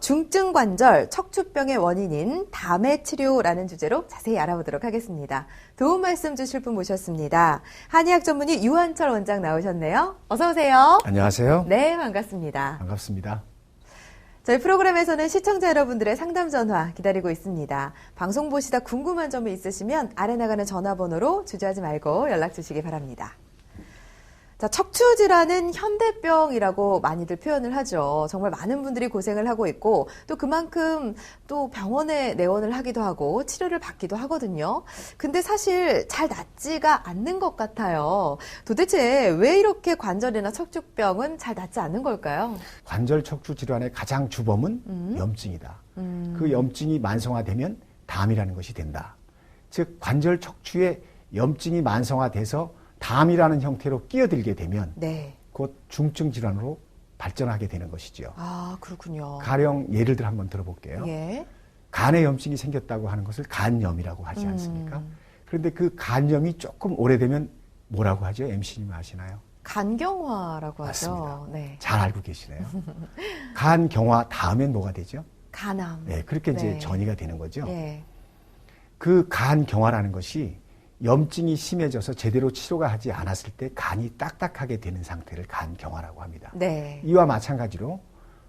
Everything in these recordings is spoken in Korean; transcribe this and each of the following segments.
중증 관절 척추병의 원인인 담의 치료라는 주제로 자세히 알아보도록 하겠습니다. 도움 말씀 주실 분 모셨습니다. 한의학 전문의 유한철 원장 나오셨네요. 어서 오세요. 안녕하세요. 네, 반갑습니다. 반갑습니다. 저희 프로그램에서는 시청자 여러분들의 상담 전화 기다리고 있습니다. 방송 보시다 궁금한 점이 있으시면 아래 나가는 전화번호로 주저하지 말고 연락 주시기 바랍니다. 자, 척추 질환은 현대병이라고 많이들 표현을 하죠. 정말 많은 분들이 고생을 하고 있고 또 그만큼 또 병원에 내원을 하기도 하고 치료를 받기도 하거든요. 근데 사실 잘 낫지가 않는 것 같아요. 도대체 왜 이렇게 관절이나 척추병은 잘 낫지 않는 걸까요? 관절 척추 질환의 가장 주범은 염증이다. 그 염증이 만성화되면 담이라는 것이 된다. 즉 관절 척추에 염증이 만성화돼서 담이라는 형태로 끼어들게 되면 곧 중증 질환으로 발전하게 되는 것이죠. 아, 그렇군요. 가령 예를 들어 한번 들어볼게요. 예. 간에 염증이 생겼다고 하는 것을 간염이라고 하지 않습니까? 그런데 그 간염이 조금 오래되면 뭐라고 하죠? MC님 아시나요? 간경화라고 맞습니다. 하죠. 네. 잘 알고 계시네요. 간경화 다음엔 뭐가 되죠? 간암. 네, 그렇게 이제 전이가 되는 거죠. 예. 그 간경화라는 것이 염증이 심해져서 제대로 치료가 하지 않았을 때 간이 딱딱하게 되는 상태를 간경화라고 합니다. 네. 이와 마찬가지로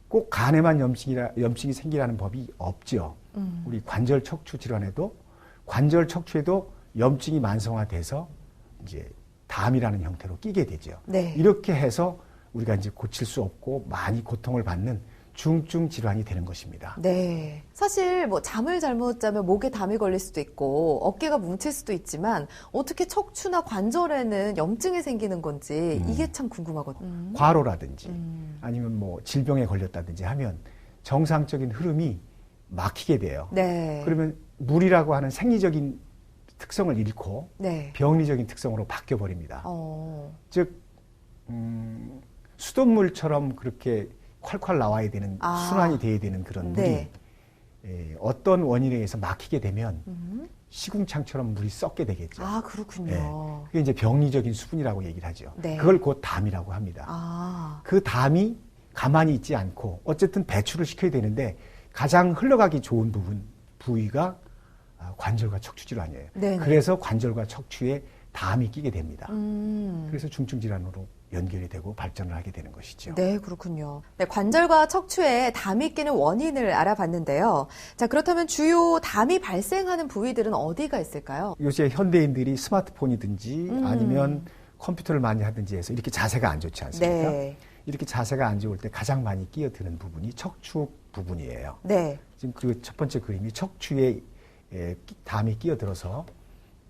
꼭 간에만 염증이 생기라는 법이 없죠. 우리 관절 척추 질환에도 관절 척추에도 염증이 만성화돼서 이제 담이라는 형태로 끼게 되죠. 네. 이렇게 해서 우리가 이제 고칠 수 없고 많이 고통을 받는 중증 질환이 되는 것입니다. 네. 사실 뭐 잠을 잘못 자면 목에 담이 걸릴 수도 있고 어깨가 뭉칠 수도 있지만 어떻게 척추나 관절에는 염증이 생기는 건지 이게 참 궁금하거든요. 과로라든지 아니면 뭐 질병에 걸렸다든지 하면 정상적인 흐름이 막히게 돼요. 네. 그러면 물이라고 하는 생리적인 특성을 잃고 네. 병리적인 특성으로 바뀌어 버립니다. 즉 수돗물처럼 그렇게 콸콸 나와야 되는 순환이 돼야 되는 그런 물이 어떤 원인에 의해서 막히게 되면 시궁창처럼 물이 썩게 되겠죠. 아, 그렇군요. 네. 그게 이제 병리적인 수분이라고 얘기를 하죠. 네. 그걸 곧 담이라고 합니다. 그 담이 가만히 있지 않고 어쨌든 배출을 시켜야 되는데 가장 흘러가기 좋은 부위가 관절과 척추 질환이에요. 네네. 그래서 관절과 척추에 담이 끼게 됩니다. 그래서 중증 질환으로 연결이 되고 발전을 하게 되는 것이죠. 네, 그렇군요. 네, 관절과 척추에 담이 끼는 원인을 알아봤는데요. 자, 그렇다면 주요 담이 발생하는 부위들은 어디가 있을까요? 요새 현대인들이 스마트폰이든지 아니면 컴퓨터를 많이 하든지 해서 이렇게 자세가 안 좋지 않습니까? 네. 이렇게 자세가 안 좋을 때 가장 많이 끼어드는 부분이 척추 부분이에요. 네. 지금 그 첫 번째 그림이 척추에 담이 끼어들어서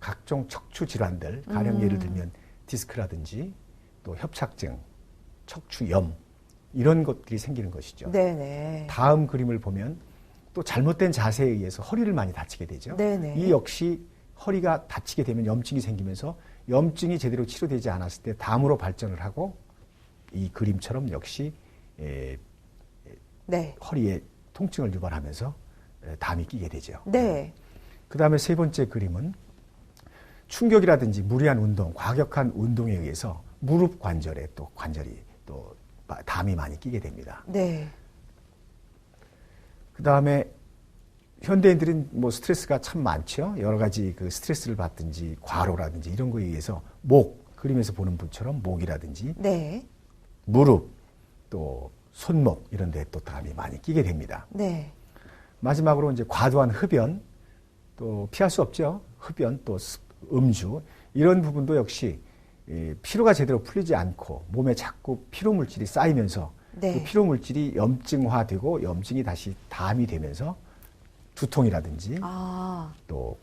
각종 척추 질환들, 가령 예를 들면 디스크라든지 또 협착증, 척추염 이런 것들이 생기는 것이죠. 네네. 다음 그림을 보면 또 잘못된 자세에 의해서 허리를 많이 다치게 되죠. 네네. 이 역시 허리가 다치게 되면 염증이 생기면서 염증이 제대로 치료되지 않았을 때 담으로 발전을 하고 이 그림처럼 역시 허리에 통증을 유발하면서 담이 끼게 되죠. 네. 그 다음에 세 번째 그림은 충격이라든지 무리한 운동, 과격한 운동에 의해서 무릎 관절에 또 관절이 또 담이 많이 끼게 됩니다. 네. 그 다음에 현대인들은 뭐 스트레스가 참 많죠. 여러 가지 그 스트레스를 받든지 과로라든지 이런 거에 의해서 그림에서 보는 분처럼 목이라든지 무릎 또 손목 이런 데 또 담이 많이 끼게 됩니다. 네. 마지막으로 이제 과도한 흡연 또 피할 수 없죠. 흡연 또 음주 이런 부분도 역시 피로가 제대로 풀리지 않고 몸에 자꾸 피로 물질이 쌓이면서 그 피로 물질이 염증화되고 염증이 다시 담이 되면서 두통이라든지 또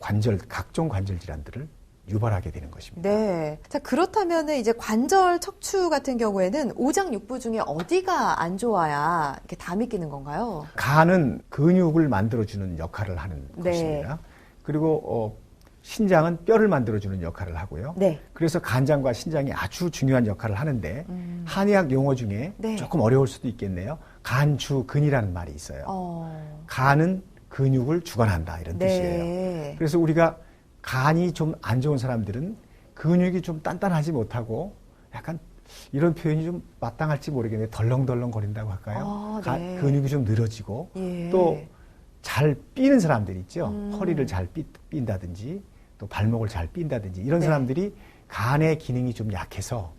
각종 관절 질환들을 유발하게 되는 것입니다. 네. 자, 그렇다면 이제 관절 척추 같은 경우에는 오장육부 중에 어디가 안 좋아야 이렇게 담이 끼는 건가요? 간은 근육을 만들어주는 역할을 하는 것입니다. 그리고 신장은 뼈를 만들어주는 역할을 하고요. 그래서 간장과 신장이 아주 중요한 역할을 하는데 한의학 용어 중에 조금 어려울 수도 있겠네요. 간주근이라는 말이 있어요. 간은 근육을 주관한다 이런 뜻이에요. 그래서 우리가 간이 좀 안 좋은 사람들은 근육이 좀 단단하지 못하고 약간 이런 표현이 좀 마땅할지 모르겠는데 덜렁덜렁 거린다고 할까요? 아, 네. 근육이 좀 늘어지고 예. 또 잘 삐는 사람들 있죠. 허리를 잘 삔다든지 또 발목을 잘 삔다든지 이런 네. 사람들이 간의 기능이 좀 약해서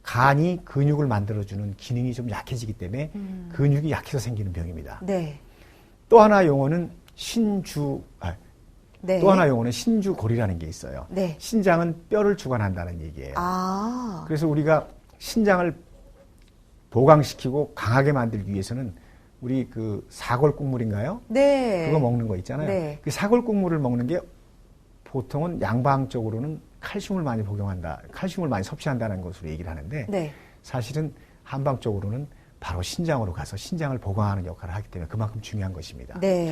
간이 근육을 만들어주는 기능이 좀 약해지기 때문에 근육이 약해서 생기는 병입니다. 네. 또 하나 용어는 네. 또 하나 용어는 신주골이라는 게 있어요. 네. 신장은 뼈를 주관한다는 얘기예요. 아. 그래서 우리가 신장을 보강시키고 강하게 만들기 위해서는 우리 그 사골국물인가요? 네. 그거 먹는 거 있잖아요. 네. 그 사골국물을 먹는 게 보통은 양방적으로는 칼슘을 많이 칼슘을 많이 섭취한다는 것으로 얘기를 하는데 네. 사실은 한방적으로는 바로 신장으로 가서 신장을 보강하는 역할을 하기 때문에 그만큼 중요한 것입니다. 네.